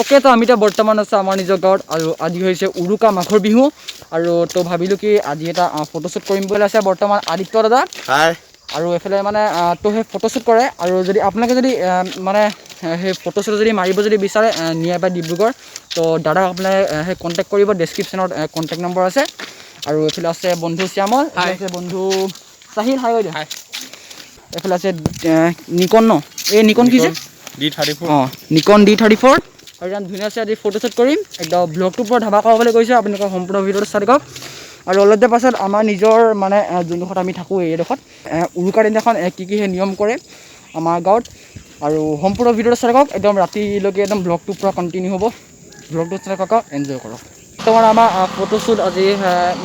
Okay তো আমি এতিয়া বৰ্তমান আছোঁ আমাৰ নিজৰ গাঁৱত আৰু আজি হৈছে উৰুকা মাঘৰ বিহু আৰু তো ভাবিলোঁ কি আজি এটা ফটোশ্বুট কৰিম বুলি আছে বৰ্তমান আদিত্য দাদা আৰু এফালে মানে তো সেই ফটোশ্বুট কৰে আৰু যদি আপোনালোকে যদি মানে সেই ফটোশ্বুট যদি মাৰিব যদি বিচাৰে নিয়াৰ বাই ডিব্ৰুগড় তো দাদাক আপোনালোকে সেই কণ্টেক্ট কৰিব ডেছক্ৰিপশ্যনত কণ্টেক্ট নম্বৰ আছে আৰু এইফালে আছে বন্ধু শ্যামল আছে বন্ধু চাহিল হাই বাইদেউ এইফালে আছে নিকন ন এই নিকন কি যে D34 অঁ নিকন D34 আৰু ইমান ধুনীয়া আছে আজি ফটোশ্বুট কৰিম একদম ব্লগটোৰ পৰা ধামাকা হ'বলৈ গৈছে আপোনালোকে সম্পূৰ্ণ ভিডিঅ'টো চাই থাকক আৰু অলপ দেৰি পাছত আমাৰ নিজৰ মানে যোনডোখৰত আমি থাকোঁ এইডোখৰত উৰুকাৰ দিনাখন কি কি নিয়ম কৰে আমাৰ গাঁৱত আৰু সম্পূৰ্ণ ভিডিঅ'টো চাই থাকক একদম ৰাতিলৈকে একদম ব্লগটো পূৰা কণ্টিনিউ হ'ব ব্লগটো চাই থাকক এনজয় কৰক তোমাৰ আমাৰ ফটোশ্বুট আজি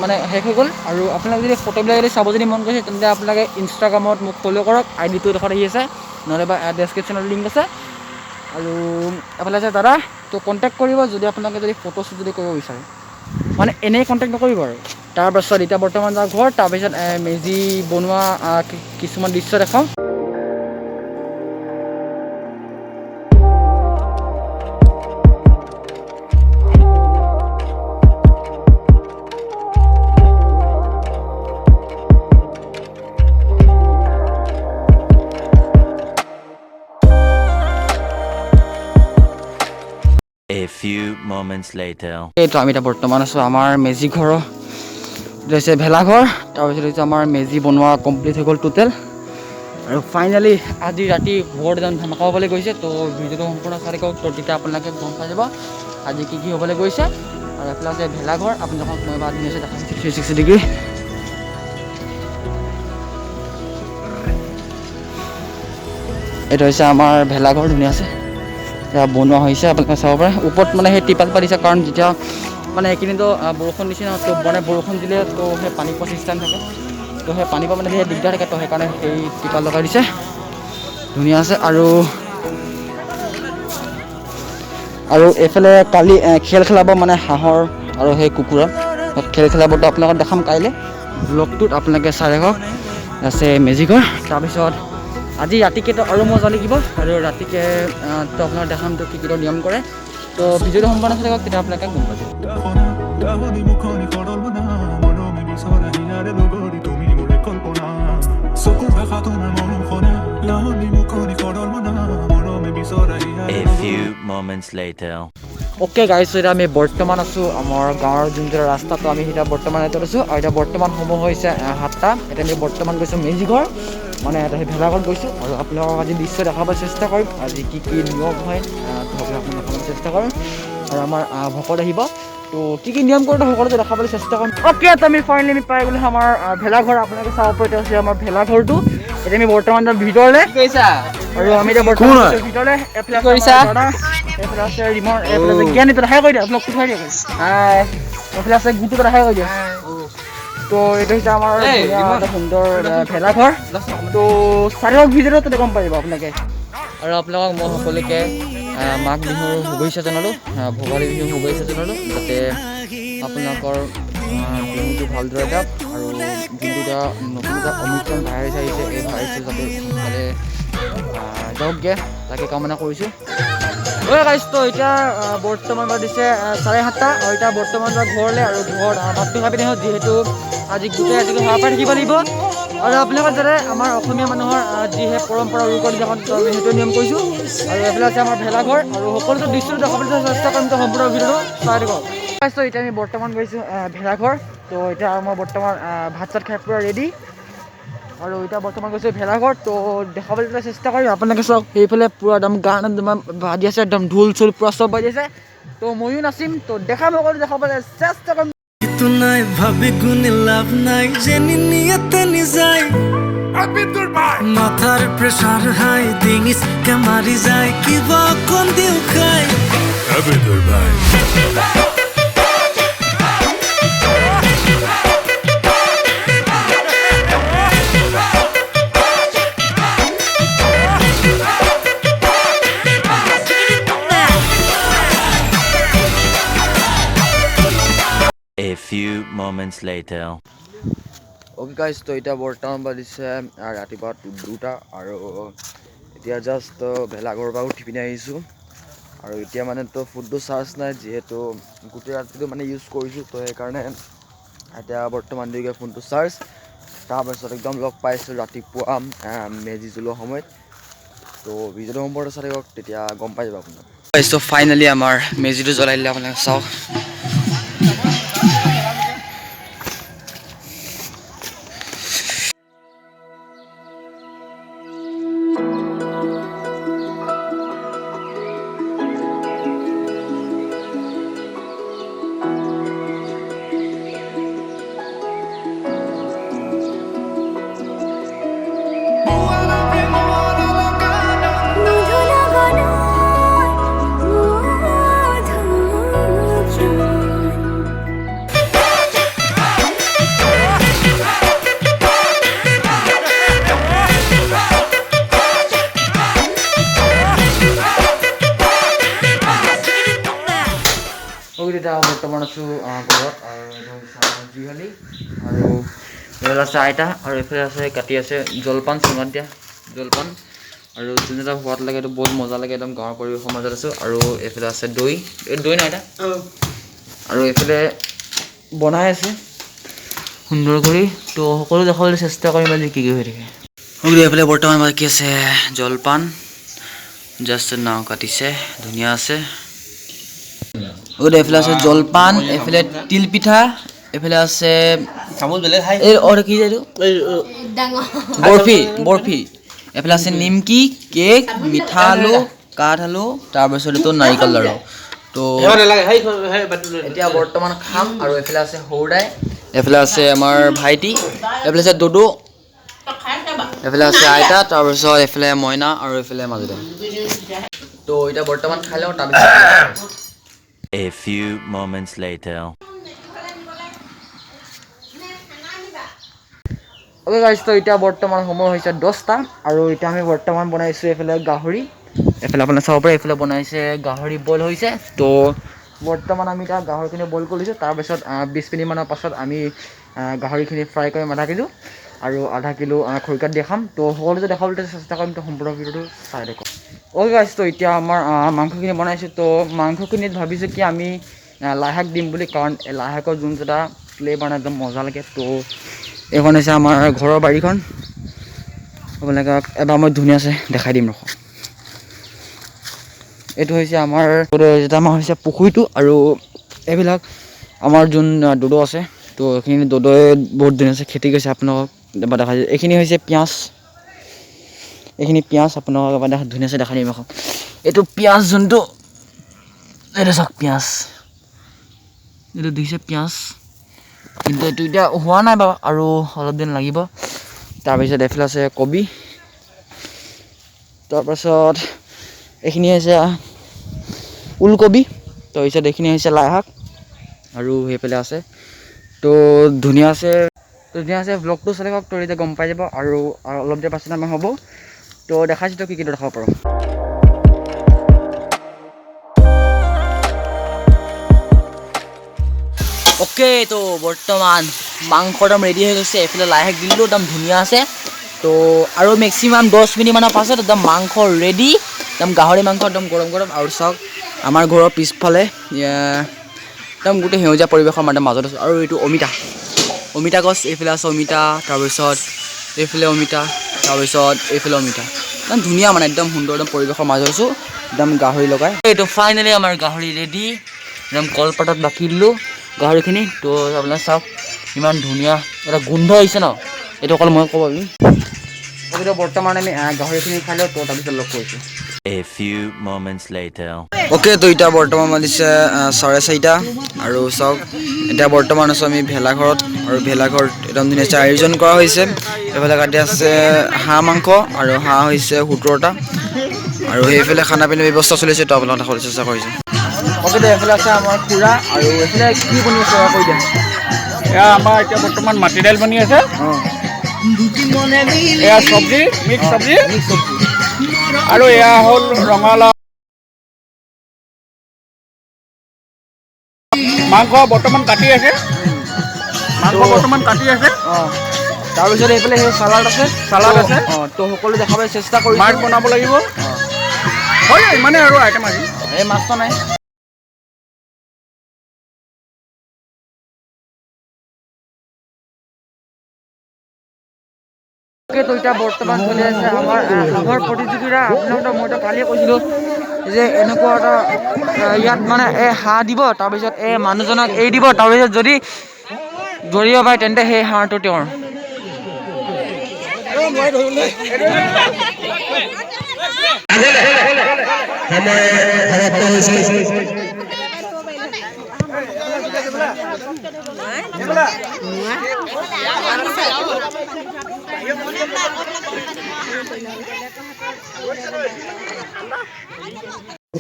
মানে শেষ হৈ গ'ল আৰু আপোনালোকে যদি ফটোবিলাক যদি চাব যদি মন গৈছে তেন্তে আপোনালোকে ইনষ্টাগ্ৰামত মোক ফ'ল' কৰক ID-টো এডোখৰত আহি আছে নহ'লেবা ডেছক্ৰিপশ্যনত লিংক আছে আৰু এফালে আছে দাদা তো কণ্টেক্ট কৰিব যদি আপোনালোকে যদি ফটোশ্বুট যদি কৰিব বিচাৰে মানে এনেই কণ্টেক্ট নকৰিব আৰু তাৰপাছত এতিয়া বৰ্তমান যাওঁ ঘৰ তাৰপিছত মেজি বনোৱা কিছুমান দৃশ্য দেখাওঁ A few moments later. এইটো আমি এতিয়া বৰ্তমান আছোঁ আমাৰ মেজি ঘৰৰ হৈছে ভেলাঘৰ তাৰপিছত হৈছে আমাৰ মেজি বনোৱা কমপ্লিট হৈ গ'ল টোটেল আৰু ফাইনেলি আজি ৰাতি বৰ এজন ধামাকা হ'বলৈ গৈছে তো ভিডিঅ'টো সম্পূৰ্ণ চাই থাকক তো তেতিয়া আপোনালোকে গম পাই যাব আজি কি হ'বলৈ গৈছে আৰু এইফালে আছে ভেলাঘৰ আপোনালোকক মই এবাৰ ধুনীয়াকৈ দেখাইছোঁ 360 ডিগ্ৰী এইটো হৈছে আমাৰ ভেলাঘৰ ধুনীয়া আছে বনোৱা হৈছে আপোনালোকে চাব পাৰে ওপৰত মানে সেই টিপাল পাতিছে কাৰণ যেতিয়া মানে এইখিনিতো বৰষুণ দিছে ন তো মানে বৰষুণ দিলে তো সেই পানী পোৱা চিষ্টেম থাকে তো সেই পানী পৰা মানে সেই দিগদাৰ থাকে তো সেইকাৰণে সেই টিপাল লগাই দিছে ধুনীয়া আছে আৰু এইফালে কালি খেল খেলাব মানে হাঁহৰ আৰু সেই কুকুৰা খেল খেলাবতো আপোনালোকক দেখাম কাইলৈ ব্লগটোত আপোনালোকে চাই ৰাখক আছে মেজিঘৰ তাৰপিছত আজি ৰাতিকেতো আৰু মজা লাগিব আৰু ৰাতিকে তো আপোনাক দেখাম তো কি নিয়ম কৰে তো ভিডিঅ'টো সম্পূৰ্ণ চাই থাকক তেতিয়া আপোনালোকে গম পাব A few moments later. Okay গাইছ এতিয়া আমি বৰ্তমান আছোঁ আমাৰ গাঁৱৰ যোনটো ৰাস্তাটো আমি এতিয়া বৰ্তমান এইটো আছোঁ আৰু এতিয়া বৰ্তমান সময় হৈছে 7টা এতিয়া আমি বৰ্তমান গৈছোঁ মেজিঘৰ মানে এটা সেই ভেলাঘৰত গৈছোঁ আৰু আপোনালোকক আজি দৃশ্য দেখাবলৈ চেষ্টা কৰিম আজি কি নিয়ম হয় আপোনালোকক দেখাবলৈ চেষ্টা কৰিম আৰু আমাৰ ভকত আহিব তো কি নিয়ম কৰোঁ সকলোকে দেখাবলৈ চেষ্টা কৰিম অ'কে আমি ফাইনেলি আমি পাই গ'লোঁ আমাৰ ভেলাঘৰ আপোনালোকে চাব পৰা হৈছে আমাৰ ভেলাঘৰটো এতিয়া আমি বৰ্তমান যাম ভিতৰলৈ আৰু আমি এতিয়া বৰ্তমান ভিতৰলৈ এপ্লাই কৰিছা এইফালে আছে ৰিমৰ এইফালে আছে জ্ঞানীটো দেখাই কৈ দিয়া ব্লগটো চাই দিয়া এইফালে আছে গুটো দেখাই কৈ দিয়া তো এইটো হৈছে আমাৰ এটা সুন্দৰ ভেলাঘৰ তো চাৰিওক ভিডিঅ'টো গম পাৰিব আপোনালোকে আৰু আপোনালোকক মই সকলোকে মাঘ বিহুৰ শুভেচ্ছা জনালোঁ ভোগালী বিহুৰ শুভেচ্ছা জনালোঁ যাতে আপোনালোকৰ বিহুটো ভালদৰে যাওক আৰু যোনটো এতিয়া নতুন এটা অমিক্ৰণ ভাইৰাছ আহিছে এই ভাইৰাছটো যাতে সোনকালে যাওকগৈ তাকে কামনা কৰিছোঁ গাইছটো এতিয়া বৰ্তমান দিছে 7:30 আৰু এতিয়া বৰ্তমান ঘৰলৈ আৰু ঘৰত ভাতটো খাই পিনে যিহেতু আজি গোটেই ৰাতিটো হাঁহ পাই থাকিব লাগিব আৰু আপোনালোকে যাতে আমাৰ অসমীয়া মানুহৰ যিহে পৰম্পৰা উৰুকাৰ দিনাখন আমি সেইটো নিয়ম কৰিছোঁ আৰু এইফালে আছে আমাৰ ভেলাঘৰ আৰু সকলোতো দৃশ্যটো দেখাবলৈ চেষ্টা কৰিম তো সম্পূৰ্ণ ভিডিঅ'টো চাই থাকক গাইছটো এতিয়া আমি বৰ্তমান গৈছোঁ ভেলাঘৰ তো এতিয়া মই বৰ্তমান ভাত চাত খাই পূৰা ৰেডি আৰু এতিয়া বৰ্তমান গৈছোঁ ভেলাঘৰ তো দেখাবলৈ চেষ্টা কৰিম আপোনালোকে চাওক সেইফালে পূৰা একদম গান বাজি আছে একদম ঢোল চোল পূৰা চব বাজি আছে তো ময়ো নাচিম তো দেখাম সকলো দেখাবলৈ চেষ্টা কৰিম নাই ভাবি গুণে লাভ নাই যেনি নিয়তে নিজাই মাথার প্রেসার হাই ডিঙিস কে মারি যায় কিবা কোন দিও খাই আবেদুর ভাই A few moments later. Okay guys, তো এতিয়া বৰ্তমান বাজিছে ৰাতিপুৱা 2টা আৰু এতিয়া জাষ্ট ভেলাঘৰৰ পৰা উঠি পিনে আহিছোঁ আৰু এতিয়া মানে তো ফোনটো চাৰ্জ নাই যিহেতু গোটেই ৰাতিটো মানে ইউজ কৰিছোঁ তো সেইকাৰণে এতিয়া বৰ্তমান দিকে ফোনটো চাৰ্জ তাৰপাছত একদম লগ পাইছোঁ ৰাতিপুৱা মেজি জ্বলোৱা সময়ত তো ভিডিঅ'টো সম্পূৰ্ণ চাই থাকক তেতিয়া গম পাই যাব আপোনালোকে চ' ফাইনেলি আমাৰ মেজিটো জ্বলাই দিলে আপোনালোকে চাওক এতিয়া বৰ্তমান আছোঁ ঘৰত আৰু জুইশালি আৰু এইফালে আছে আইতা আৰু এইফালে আছে কাটি আছে জলপান চুঙাত দিয়া জলপান আৰু যোন এটা সোৱাদ লাগে এইটো বহুত মজা লাগে একদম গাঁৱৰ পৰিৱেশৰ মাজত আছোঁ আৰু এইফালে আছে দৈ এই দৈ নাই আইতা আৰু এইফালে বনাই আছে সুন্দৰ কৰি তো সকলো দেখাবলৈ চেষ্টা কৰিম আজি কি হৈ থাকে এইফালে বৰ্তমান বাকী আছে জলপান জাষ্ট নাও কাটিছে ধুনীয়া আছে এইফালে আছে জলপান এইফালে তিল পিঠা এইফালে আছে কি এইটো বৰফি বৰফি এইফালে আছে নিমকি কেক মিঠা আলু কাঠ আলু তাৰপিছত এইটো নাৰিকল লাড়ু তো এতিয়া বৰ্তমান খাম আৰু এইফালে আছে সৌদাই এইফালে আছে আমাৰ ভাইটি এইফালে আছে দুদু এইফালে আছে আইতা তাৰপিছত এইফালে মইনা আৰু এইফালে মাজুদা তো এতিয়া বৰ্তমান খাই লওঁ তাৰপিছত A few moments later. Okay guys তো এতিয়া বৰ্তমান সময় হৈছে 10টা আৰু এতিয়া আমি বৰ্তমান বনাইছোঁ এইফালে গাহৰি এইফালে আপোনাৰ চাব পাৰে এইফালে বনাইছে গাহৰি বইল হৈছে তো বৰ্তমান আমি এতিয়া গাহৰিখিনি বইল কৰিছোঁ তাৰপিছত 20 মিনিটমানৰ পাছত আমি গাহৰিখিনি ফ্ৰাই কৰি আধা কিলো আৰু আধা কিলো খৰিকাত দিয়া খাম তো সকলোতে দেখাবলৈ চেষ্টা কৰিম তো সম্পূৰ্ণ ভিডিঅ'টো চাই দেখক অ'কে গাইজ তো এতিয়া আমাৰ মাংসখিনি বনাইছোঁ তো মাংসখিনিত ভাবিছোঁ কি আমি লাই শাক দিম বুলি কাৰণ লাই শাকৰ যোনটো এটা ফ্লেভাৰ একদম মজা লাগে তো এইখন হৈছে আমাৰ ঘৰৰ বাৰীখন আপোনালোকে এবাৰ মই ধুনীয়াছে দেখাই দিম ৰখ এইটো হৈছে আমাৰ যেটা আমাৰ হৈছে পুখুৰীটো আৰু এইবিলাক আমাৰ যোন দুদু আছে তো এইখিনি দুদুৱে বহুত ধুনীয়াছে খেতি কৰিছে আপোনালোকক এবাৰ দেখাই দিম এইখিনি হৈছে পিঁয়াজ এইখিনি পিঁয়াজ আপোনালোকক এবাৰ ধুনীয়াছে দেখাই দিম ৰখ এইটো পিঁয়াজ যোনটো এইটো চাওক পিঁয়াজ এইটো দিছে পিঁয়াজ কিন্তু এইটো এতিয়া হোৱা নাই বাৰু আৰু অলপ দিন লাগিব তাৰপিছত এইফালে আছে কবি তাৰপাছত এইখিনি হৈছে ওলকবি তাৰপিছত এইখিনি হৈছে লাই শাক আৰু সেইফালে আছে তো ধুনীয়া আছে ব্লগটো চাই থাকক তো এতিয়া গম পাই যাব আৰু অলপ দেৰি পাছত আমাৰ হ'ব তো দেখাইছোঁ তো কি দেখাব পাৰোঁ অ'কে তো বৰ্তমান মাংস একদম ৰেডি হৈ গৈছে এইফালে লাই শাক দিলোঁ একদম ধুনীয়া আছে তো আৰু মেক্সিমাম 10 মিনিটমানৰ পাছত একদম মাংস ৰেডি একদম গাহৰি মাংস একদম গৰম গৰম আৰু চাওক আমাৰ ঘৰৰ পিছফালে একদম গোটেই সেউজীয়া পৰিৱেশৰ মাজত আছোঁ আৰু এইটো অমিতা গছ এইফালে আছে অমিতা তাৰপিছত এইফালে অমিতা তাৰপিছত এইফালে অমিতা একদম ধুনীয়া মানে একদম সুন্দৰ একদম পৰিৱেশৰ মাজত আছোঁ একদম গাহৰি লগাই এইটো ফাইনেলি আমাৰ গাহৰি ৰেডি একদম কলপাতত বাকি দিলোঁ গাহৰিখিনি তো আপোনাৰ চাওক ইমান ধুনীয়া এটা গোন্ধ আহিছে ন এইটো অকল মই ক'ব পাৰিম এতিয়া বৰ্তমান আমি গাহৰিখিনি খাই লওঁ তো তাৰপিছত লগ কৰিছোঁ A few moments later. Okay তো এতিয়া বৰ্তমান মাতিছে 4:30 আৰু চাওক এতিয়া বৰ্তমান আছোঁ আমি ভেলাঘৰত আৰু ভেলাঘৰত একদম ধুনীয়াকৈ আয়োজন কৰা হৈছে এইফালে কাটি আছে হাঁহ মাংস আৰু হাঁহ হৈছে 17টা আৰু সেইফালে খানা পিনা ব্যৱস্থা চলিছে তো আপোনালোকক দেখাবলৈ চেষ্টা কৰিছোঁ অ'কে তো এইফালে আছে আমাৰ খুৰা আৰু এইফালে কি বনি আছে কৈ দিয়া এয়া আমাৰ এতিয়া বৰ্তমান মাটি দাইল বনি আছে এয়া চব্জি মিক্স চব্জি আৰু এয়া হ'ল ৰঙালাও মাংস বৰ্তমান কাটি আছে তাৰপিছত এইফালে সেই চালাড আছে তো সকলো দেখাবলৈ চেষ্টা কৰিম মাছ বনাব লাগিব হয় ইমানে আৰু আইটেম আজি এই মাছটো নাই তো এতিয়া বৰ্তমান চলি আছে আমাৰ আগৰ প্ৰতিযোগিতা আপোনালোকক মইতো কালিয়ে কৈছিলোঁ যে এনেকুৱা এটা ইয়াত মানে এই হাঁহ দিব তাৰপিছত এই মানুহজনক এৰি দিব তাৰপিছত যদি ধৰিব পাৰে তেন্তে সেই হাঁহটো তেওঁৰ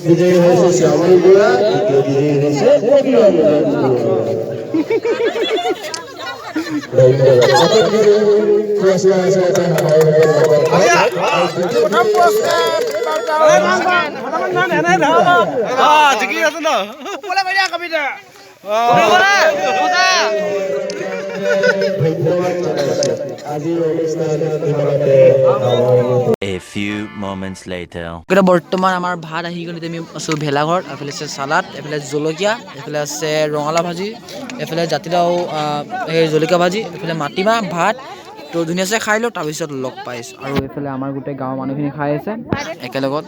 বিজয়ী হয়েছে শ্যামল বুড়া দ্বিতীয় বিজয়ী হয়েছে A few moments later. এতিয়া বৰ্তমান আমাৰ ভাত আহি গ'ল আমি আছোঁ ভেলাঘৰত এফালে আছে চালাড এফালে জলকীয়া এফালে আছে ৰঙালাও ভাজি এফালে জাতিলাও সেই জলকীয়া ভাজি এফালে মাটিমাহ ভাত তো ধুনীয়াছে খাই লওঁ তাৰপিছত লগ পাইছোঁ আৰু এইফালে আমাৰ গোটেই গাঁৱৰ মানুহখিনি খাই আছে একেলগত